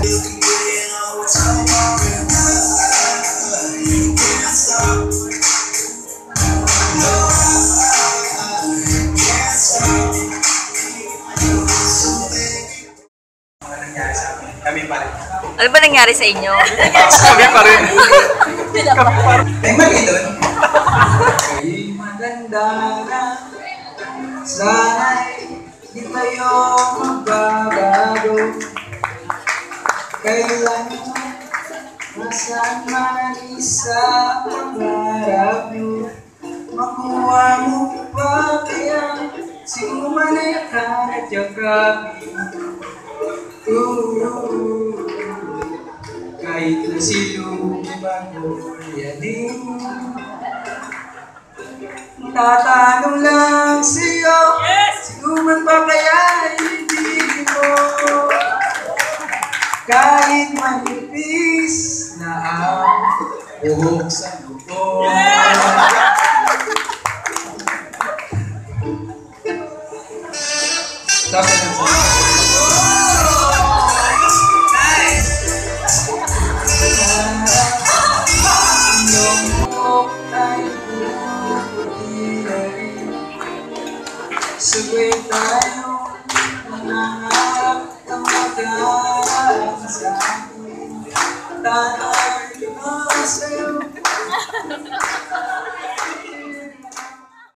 Kami pa rin. Ano ba nangyari sa inyo? Kami pa rin. Kami pa rin. Ay, mali doon. Ay, maganda na. Sana'y di tayo magbabago. Kailan nasaan man isa pangarap mo. Makuha mo pa kaya sino man ay kakayakapin. Kahit na silong bago yanin. Tatanong lang sa'yo, sino man ba kaya hindi mo? Kahit manipis na ang buhok sa luto. Tapos na sa sabay tayo, nangarap ng mag-aaral sa akin. Tatay ko sa'yo.